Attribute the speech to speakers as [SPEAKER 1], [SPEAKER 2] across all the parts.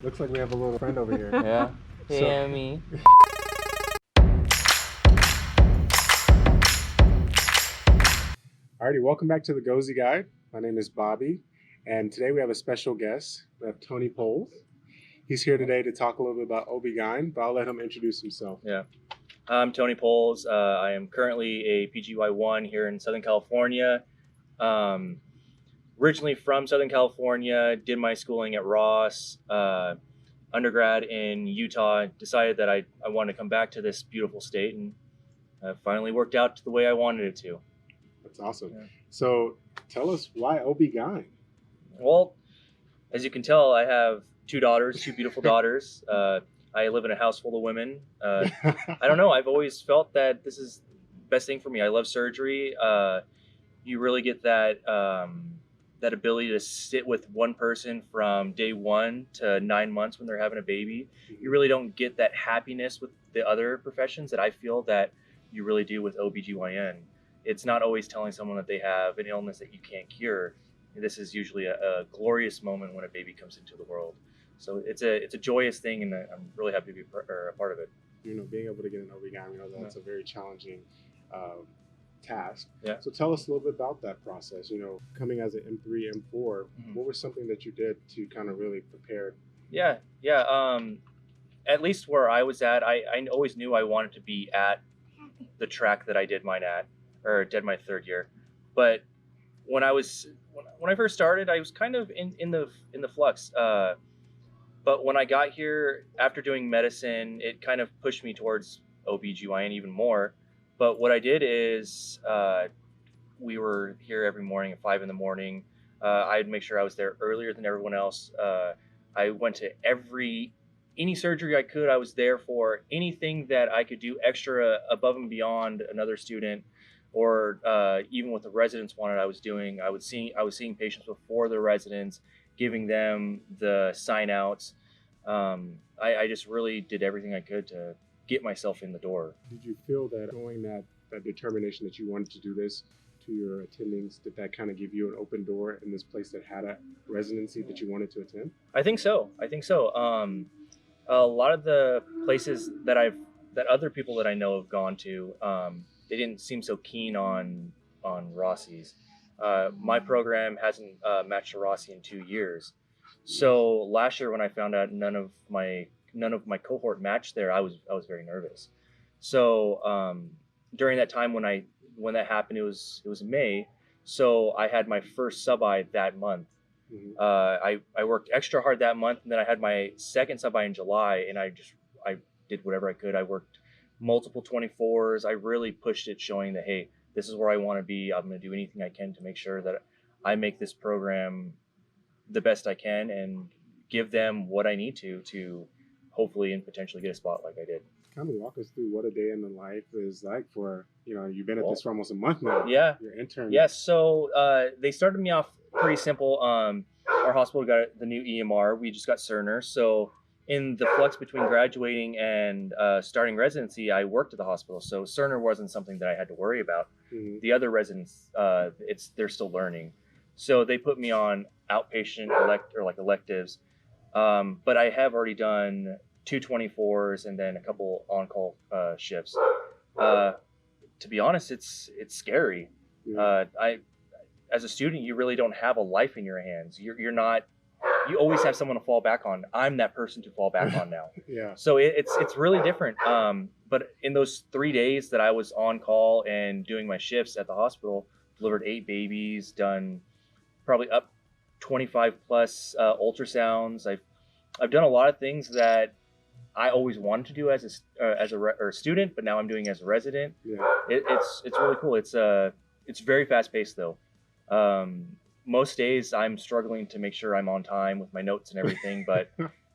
[SPEAKER 1] Looks like we have a little friend over here.
[SPEAKER 2] Yeah. Hey, Amy.
[SPEAKER 1] Alrighty, welcome back to the Gosey Guide. My name is Bobby, and today we have a special guest. We have Tony Poles. He's here today to talk a little bit about OB-GYN, but I'll let him introduce himself.
[SPEAKER 2] Yeah. I'm Tony Poles. I am currently a PGY-1 here in Southern California. Originally from Southern California, did my schooling at Ross, undergrad in Utah, decided that I wanted to come back to this beautiful state, and finally worked out the way I wanted it to.
[SPEAKER 1] That's awesome.
[SPEAKER 2] Yeah.
[SPEAKER 1] So tell us why OB-GYN?
[SPEAKER 2] Well, as you can tell, I have two beautiful daughters. I live in a house full of women. I don't know. I've always felt that this is the best thing for me. I love surgery. You really get that that ability to sit with one person from day 1 to 9 months when they're having a baby. You really don't get that happiness with the other professions that I feel that you really do with OBGYN. It's not always telling someone that they have an illness that you can't cure. This is usually a glorious moment when a baby comes into the world. So it's a joyous thing, and I'm really happy to be a part of it.
[SPEAKER 1] You know, being able to get an OB-GYN, we know that's a very challenging task.
[SPEAKER 2] Yeah.
[SPEAKER 1] So tell us a little bit about that process. You know, coming as an M3, M4, what was something that you did to kind of really prepare?
[SPEAKER 2] Yeah. At least where I was at, I always knew I wanted to be at the track that I did mine at, or did my third year. But when I first started, I was kind of in the flux. But when I got here after doing medicine, it kind of pushed me towards OBGYN even more. But what I did is we were here every morning at 5 in the morning. I'd make sure I was there earlier than everyone else. I went to any surgery I could. I was there for anything that I could do extra above and beyond another student, or even what the residents wanted. I was seeing patients before the residents, giving them the sign outs. I just really did everything I could to get myself in the door.
[SPEAKER 1] Did you feel that showing that determination that you wanted to do this to your attendings, did that kind of give you an open door in this place that had a residency that you wanted to attend?
[SPEAKER 2] I think so. A lot of the places that other people that I know have gone to, they didn't seem so keen on Rossi's. My program hasn't matched a Rossi in 2 years. So last year when I found out none of my cohort matched there, I was very nervous. So during that time when that happened, it was May. So I had my first sub-I that month. Mm-hmm. I worked extra hard that month, and then I had my second sub-I in July, and I did whatever I could. I worked multiple 24s. I really pushed it, showing that, hey, this is where I want to be. I'm going to do anything I can to make sure that I make this program the best I can and give them what I need to hopefully and potentially get a spot like I did.
[SPEAKER 1] Kind of walk us through what a day in the life is like for, you've been at this for almost a month now.
[SPEAKER 2] Yeah.
[SPEAKER 1] Your intern.
[SPEAKER 2] Yes. So they started me off pretty simple. Our hospital got the new EMR. We just got Cerner. So in the flux between graduating and starting residency, I worked at the hospital. So Cerner wasn't something that I had to worry about. Mm-hmm. The other residents, they're still learning. So they put me on outpatient electives. But I have already done 2 24s and then a couple on-call shifts. To be honest, it's scary. Yeah. As a student, you really don't have a life in your hands. You're not. You always have someone to fall back on. I'm that person to fall back on now.
[SPEAKER 1] Yeah.
[SPEAKER 2] So it's really different. But in those 3 days that I was on call and doing my shifts at the hospital, delivered 8 babies, done probably up 25 plus ultrasounds. I've done a lot of things that I always wanted to do as a student, but now I'm doing as a resident. Yeah. It's really cool. It's very fast paced though. Most days I'm struggling to make sure I'm on time with my notes and everything, but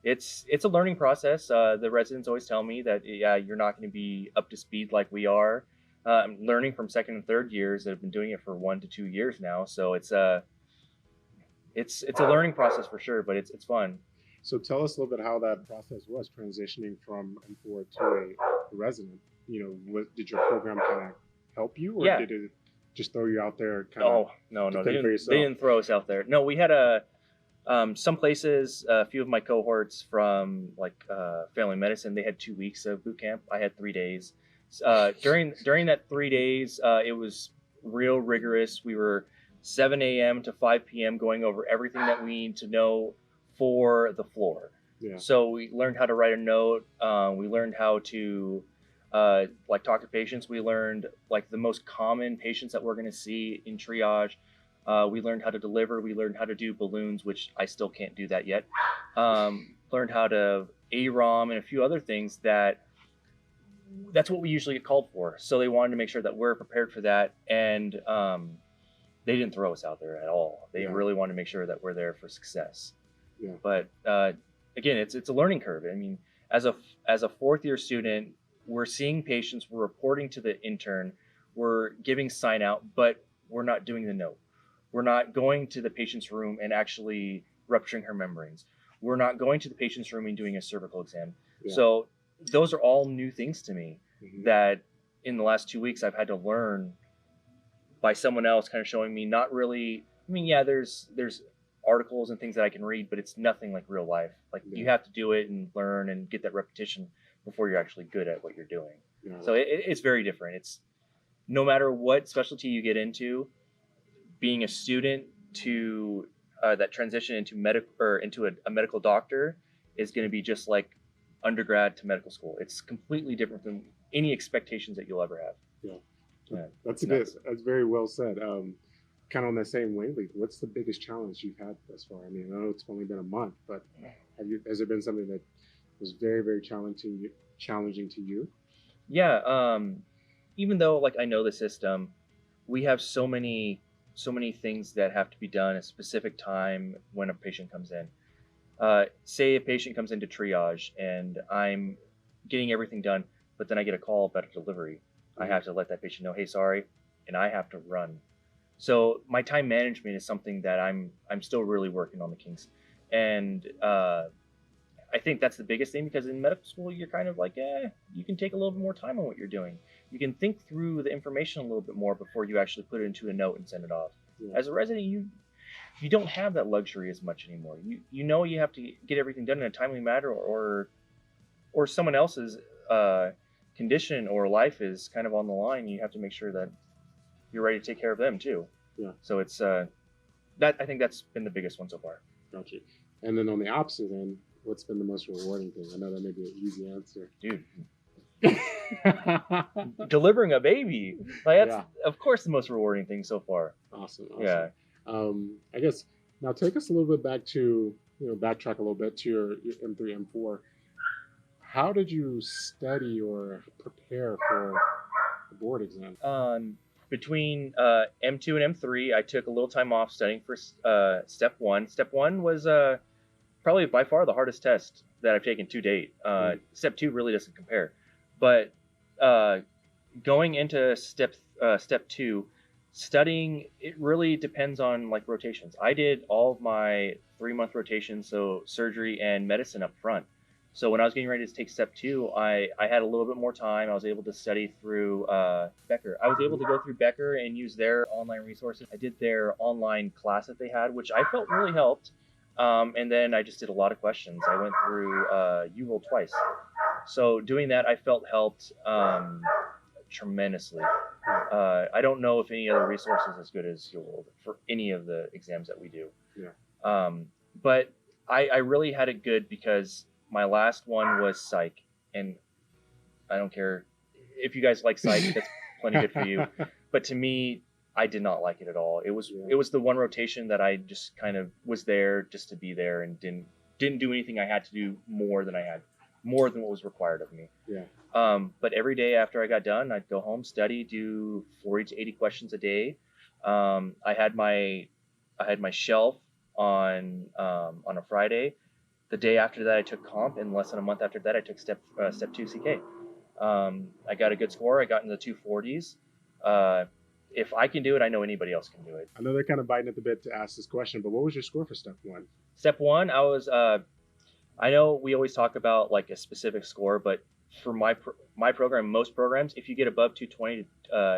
[SPEAKER 2] it's a learning process. The residents always tell me that, yeah, you're not going to be up to speed like we are. I'm learning from second and third years that have been doing it for 1 to 2 years now. So it's a learning process for sure, but it's fun.
[SPEAKER 1] So tell us a little bit how that process was transitioning from M4 to a resident. Did your program kind of help you, or did it just throw you out there? No,
[SPEAKER 2] they didn't throw us out there. No, we had a Some places, a few of my cohorts from like family medicine, they had 2 weeks of boot camp. I had 3 days. During that 3 days, it was real rigorous. We were 7 a.m. to 5 p.m. going over everything that we need to know for the floor.
[SPEAKER 1] Yeah.
[SPEAKER 2] So we learned how to write a note. We learned how to like talk to patients. We learned like the most common patients that we're going to see in triage. We learned how to deliver. We learned how to do balloons, which I still can't do that yet. Learned how to AROM and a few other things that's what we usually get called for. So they wanted to make sure that we're prepared for that. And they didn't throw us out there at all. They really wanted to make sure that we're there for success.
[SPEAKER 1] Yeah.
[SPEAKER 2] But again, it's a learning curve. I mean, as a fourth year student, we're seeing patients, we're reporting to the intern, we're giving sign out, but we're not doing the note. We're not going to the patient's room and actually rupturing her membranes. We're not going to the patient's room and doing a cervical exam.
[SPEAKER 1] Yeah.
[SPEAKER 2] So those are all new things to me
[SPEAKER 1] Mm-hmm.
[SPEAKER 2] that in the last 2 weeks I've had to learn by someone else kind of showing me. Not really, I mean, yeah, there's articles and things that I can read, but it's nothing like real life. Like you have to do it and learn and get that repetition before you're actually good at what you're doing.
[SPEAKER 1] Yeah.
[SPEAKER 2] So it's very different. It's no matter what specialty you get into, being a student to that transition into a medical doctor is going to be just like undergrad to medical school. It's completely different than any expectations that you'll ever have.
[SPEAKER 1] Yeah. That's good. That's very well said. Kind of on that same wavelength, what's the biggest challenge you've had thus far? I mean, I know it's only been a month, but has there been something that was very, very challenging to you?
[SPEAKER 2] Yeah. Even though like I know the system, we have so many things that have to be done at a specific time when a patient comes in. Say a patient comes into triage and I'm getting everything done, but then I get a call about a delivery. I have to let that patient know, hey, sorry, and I have to run. So my time management is something that I'm still really working on the kinks. And I think that's the biggest thing, because in medical school, you're kind of like, you can take a little bit more time on what you're doing. You can think through the information a little bit more before you actually put it into a note and send it off.
[SPEAKER 1] Yeah.
[SPEAKER 2] As a resident, you don't have that luxury as much anymore. You know you have to get everything done in a timely manner, or someone else's condition or life is kind of on the line. You have to make sure that you're ready to take care of them too.
[SPEAKER 1] Yeah.
[SPEAKER 2] So it's that I think that's been the biggest one so far.
[SPEAKER 1] Gotcha. And then on the opposite end, what's been the most rewarding thing? I know that may be an easy answer.
[SPEAKER 2] Dude. Delivering a baby. Like that's of course the most rewarding thing so far.
[SPEAKER 1] Awesome.
[SPEAKER 2] Yeah.
[SPEAKER 1] I guess now take us a little bit back to, backtrack a little bit to your M3, M4. How did you study or prepare for the board exam?
[SPEAKER 2] Between M2 and M3, I took a little time off studying for Step 1. Step 1 was probably by far the hardest test that I've taken to date. Step 2 really doesn't compare. But going into Step 2, studying, it really depends on like rotations. I did all of my 3-month rotations, so surgery and medicine up front. So when I was getting ready to take Step 2, I had a little bit more time. I was able to study through Becker. I was able to go through Becker and use their online resources. I did their online class that they had, which I felt really helped. And then I just did a lot of questions. I went through URoll twice. So doing that, I felt helped tremendously. I don't know if any other resource is as good as URoll for any of the exams that we do.
[SPEAKER 1] Yeah.
[SPEAKER 2] But I really had it good because my last one was psych, and I don't care if you guys like psych, that's plenty good for you. But to me, I did not like it at all. It was the one rotation that I just kind of was there just to be there and didn't do anything I had to do more than what was required of me.
[SPEAKER 1] Yeah.
[SPEAKER 2] But every day after I got done, I'd go home, study, do 40 to 80 questions a day. I had my shelf on a Friday. The day after that, I took comp, and less than a month after that, I took step 2 CK. I got a good score. I got into the 240s. If I can do it, I know anybody else can do it.
[SPEAKER 1] I know they're kind of biting at the bit to ask this question, but what was your score for Step 1?
[SPEAKER 2] Step 1, I was. I know we always talk about like a specific score, but for my program, most programs, if you get above 220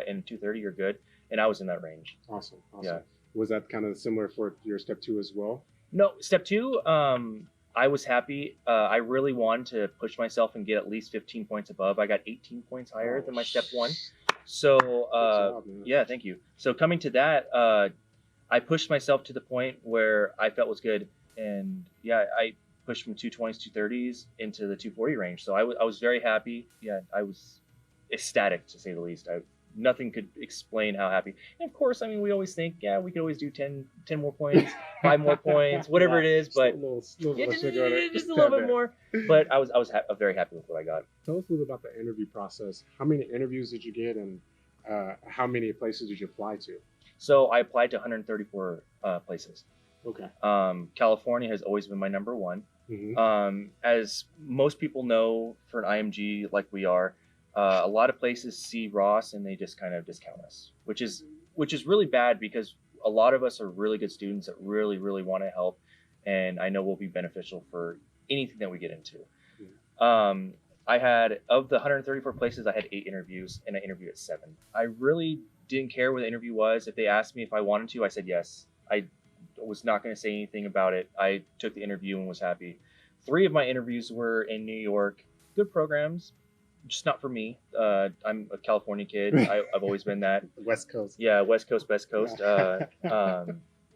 [SPEAKER 2] and 230, you're good. And I was in that range.
[SPEAKER 1] Awesome.
[SPEAKER 2] Yeah.
[SPEAKER 1] Was that kind of similar for your Step 2 as well?
[SPEAKER 2] No, step two, I was happy. I really wanted to push myself and get at least 15 points above. I got 18 points higher than my step one. So,
[SPEAKER 1] Good job, man.
[SPEAKER 2] yeah, thank you. So coming to that, I pushed myself to the point where I felt was good. And yeah, I pushed from 220s, 230s into the 240 range. So I was very happy. Yeah, I was ecstatic to say the least. Nothing could explain how happy. And of course, I mean, we always think, yeah, we could always do 10 more points, 5 more points, whatever it is, but
[SPEAKER 1] just
[SPEAKER 2] a little bit more. But I was very happy with what I got.
[SPEAKER 1] Tell us a little about the interview process. How many interviews did you get, and how many places did you apply to?
[SPEAKER 2] So I applied to 134 places.
[SPEAKER 1] Okay.
[SPEAKER 2] California has always been my number one.
[SPEAKER 1] Mm-hmm.
[SPEAKER 2] As most people know, for an IMG like we are, a lot of places see Ross and they just kind of discount us, which is really bad, because a lot of us are really good students that really want to help, and I know will be beneficial for anything that we get into.
[SPEAKER 1] Mm-hmm.
[SPEAKER 2] I had, of the 134 places, I had 8 interviews, and I interviewed at 7. I really didn't care what the interview was. If they asked me if I wanted to, I said yes. I was not going to say anything about it. I took the interview and was happy. 3 of my interviews were in New York. Good programs, just not for me. I'm a California kid. I've always been that.
[SPEAKER 1] West Coast.
[SPEAKER 2] Yeah, West Coast, best coast.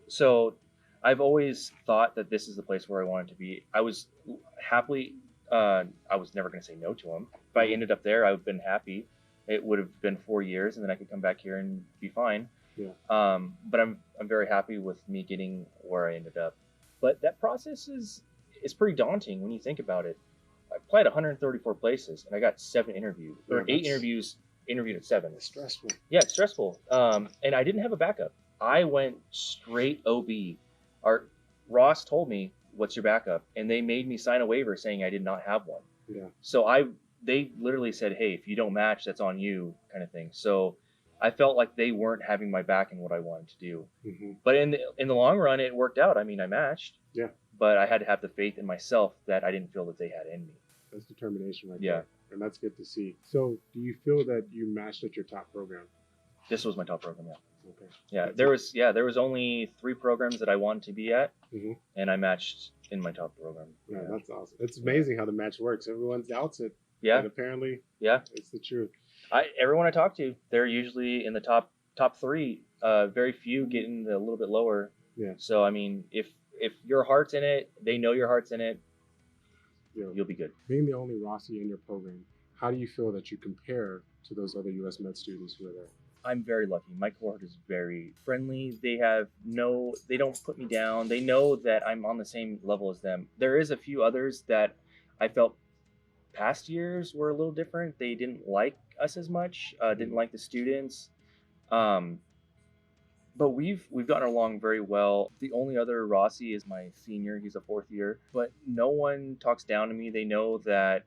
[SPEAKER 2] So I've always thought that this is the place where I wanted to be. I was happily, I was never going to say no to them. If I ended up there, I would have been happy. It would have been 4 years, and then I could come back here and be fine.
[SPEAKER 1] Yeah.
[SPEAKER 2] But I'm very happy with me getting where I ended up. But that process is pretty daunting when you think about it. I applied 134 places, and I got 7 interviews, or 8 interviews. Interviewed at 7.
[SPEAKER 1] It's stressful.
[SPEAKER 2] Yeah, it's stressful. And I didn't have a backup. I went straight OB. Ross told me, "What's your backup?" And they made me sign a waiver saying I did not have one.
[SPEAKER 1] Yeah. So
[SPEAKER 2] they literally said, "Hey, if you don't match, that's on you," kind of thing. So I felt like they weren't having my back in what I wanted to do.
[SPEAKER 1] Mm-hmm.
[SPEAKER 2] But in the long run, it worked out. I mean, I matched.
[SPEAKER 1] Yeah.
[SPEAKER 2] But I had to have the faith in myself that I didn't feel that they had in me.
[SPEAKER 1] That's determination right
[SPEAKER 2] there.
[SPEAKER 1] Yeah. And that's good to see. So do you feel that you matched at your top program?
[SPEAKER 2] This was my top program, yeah.
[SPEAKER 1] Okay.
[SPEAKER 2] Yeah, there was only 3 programs that I wanted to be at, and I matched in my top program.
[SPEAKER 1] Yeah, that's awesome. It's amazing how the match works. Everyone doubts it.
[SPEAKER 2] Yeah.
[SPEAKER 1] But apparently, it's the truth.
[SPEAKER 2] Everyone I talk to, they're usually in the top 3. Very few get in a little bit lower.
[SPEAKER 1] Yeah.
[SPEAKER 2] So I mean, if your heart's in it, they know your heart's in it. You'll be good.
[SPEAKER 1] Being the only Rossi in your program, how do you feel that you compare to those other U.S. med students who are there?
[SPEAKER 2] I'm very lucky. My cohort is very friendly. They don't put me down. They know that I'm on the same level as them. There is a few others that I felt past years were a little different. They didn't like us as much, didn't like the students. But we've gotten along very well. The only other Rossi is my senior. He's a 4th year. But no one talks down to me. They know that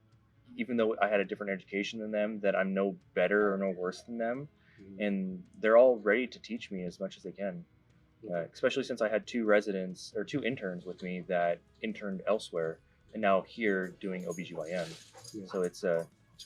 [SPEAKER 2] even though I had a different education than them, that I'm no better or no worse than them. Mm-hmm. And they're all ready to teach me as much as they can. Especially since I had 2 interns with me that interned elsewhere and now here doing OBGYN. Yeah. So it's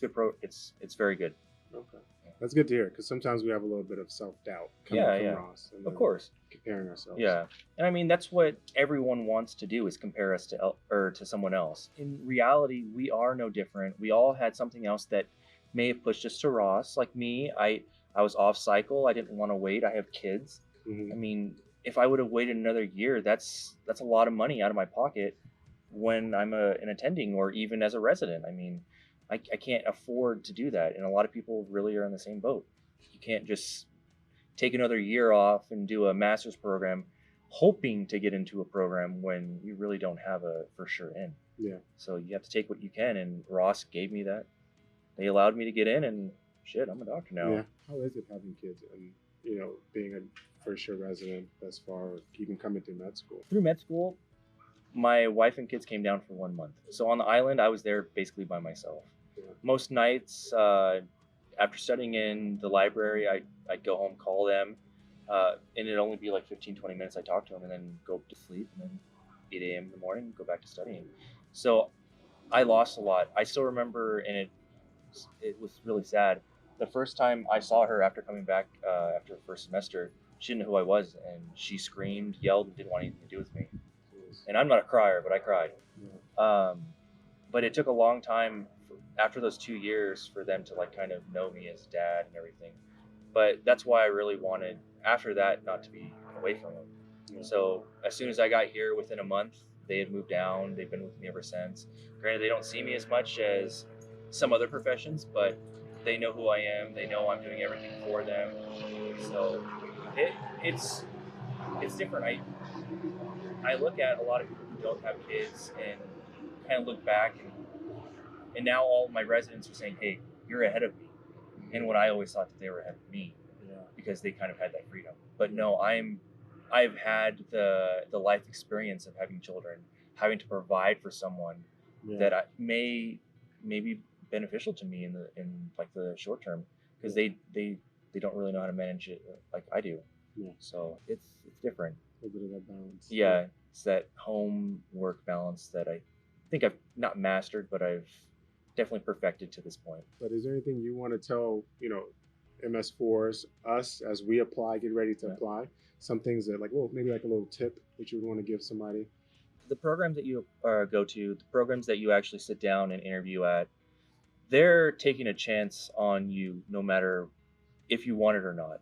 [SPEAKER 2] good it's very good.
[SPEAKER 1] Okay. That's good to hear, because sometimes we have a little bit of self-doubt coming from Ross. And
[SPEAKER 2] of course.
[SPEAKER 1] Comparing ourselves.
[SPEAKER 2] Yeah. And I mean, that's what everyone wants to do, is compare us to someone else. In reality, we are no different. We all had something else that may have pushed us to Ross. Like me, I was off cycle. I didn't want to wait. I have kids. Mm-hmm. I mean, if I would have waited another year, that's a lot of money out of my pocket when I'm an attending or even as a resident. I mean, I can't afford to do that. And a lot of people really are in the same boat. You can't just take another year off and do a master's program hoping to get into a program when you really don't have a for sure in.
[SPEAKER 1] Yeah.
[SPEAKER 2] So you have to take what you can, and Ross gave me that. They allowed me to get in, and shit, I'm a doctor now.
[SPEAKER 1] Yeah. How is it having kids and, being a first year resident thus far, even coming through med school?
[SPEAKER 2] Through med school, my wife and kids came down for 1 month. So on the island, I was there basically by myself. Yeah. Most nights, after studying in the library, I'd go home, call them, and it'd only be like 15, 20 minutes. I'd talk to them and then go to sleep, and then 8 a.m. in the morning, go back to studying. So I lost a lot. I still remember, and it was really sad. The first time I saw her after coming back after the first semester, she didn't know who I was, and she screamed, yelled, and didn't want anything to do with me. And I'm not a crier, but I cried.
[SPEAKER 1] Yeah.
[SPEAKER 2] But it took a long time after those 2 years for them to like kind of know me as dad and everything. But that's why I really wanted after that not to be away from them.
[SPEAKER 1] Yeah.
[SPEAKER 2] So as soon as I got here, within a month, they had moved down. They've been with me ever since. Granted, they don't see me as much as some other professions, but they know who I am. They know I'm doing everything for them. So it's different. I look at a lot of people who don't have kids and kind of look back and now all my residents are saying, "Hey, you're ahead of me," and when I always thought that they were ahead of me, because they kind of had that freedom. But no, I've had the life experience of having children, having to provide for someone that may be beneficial to me in like the short term, because they don't really know how to manage it like I do.
[SPEAKER 1] Yeah.
[SPEAKER 2] So it's different.
[SPEAKER 1] A little bit of that balance.
[SPEAKER 2] Yeah, it's that home work balance that I think I've not mastered, but I've definitely perfected to this point.
[SPEAKER 1] But is there anything you want to tell, MS4s, us, as we apply, get ready to apply? Some things that maybe like a little tip that you would want to give somebody?
[SPEAKER 2] The programs that you go to, the programs that you actually sit down and interview at, they're taking a chance on you no matter if you want it or not.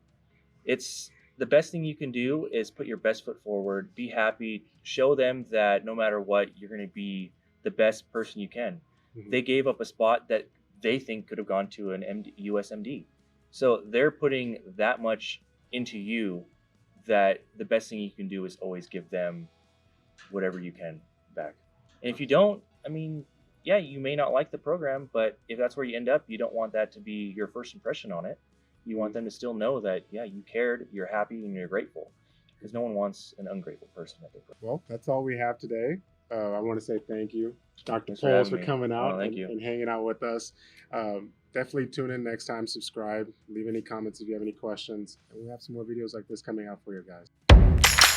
[SPEAKER 2] It's the best thing you can do is put your best foot forward, be happy, show them that no matter what, you're going to be the best person you can. Mm-hmm. They gave up a spot that they think could have gone to an USMD. So they're putting that much into you that the best thing you can do is always give them whatever you can back. And if you don't, I mean, yeah, you may not like the program, but if that's where you end up, you don't want that to be your first impression on it. You want them to still know that, yeah, you cared, you're happy, and you're grateful. Because no one wants an ungrateful person at their program.
[SPEAKER 1] Well, that's all we have today. I want to say thank you, Dr. Poles, for coming out and hanging out with us. Definitely tune in next time, subscribe, leave any comments if you have any questions. And we'll have some more videos like this coming out for you guys.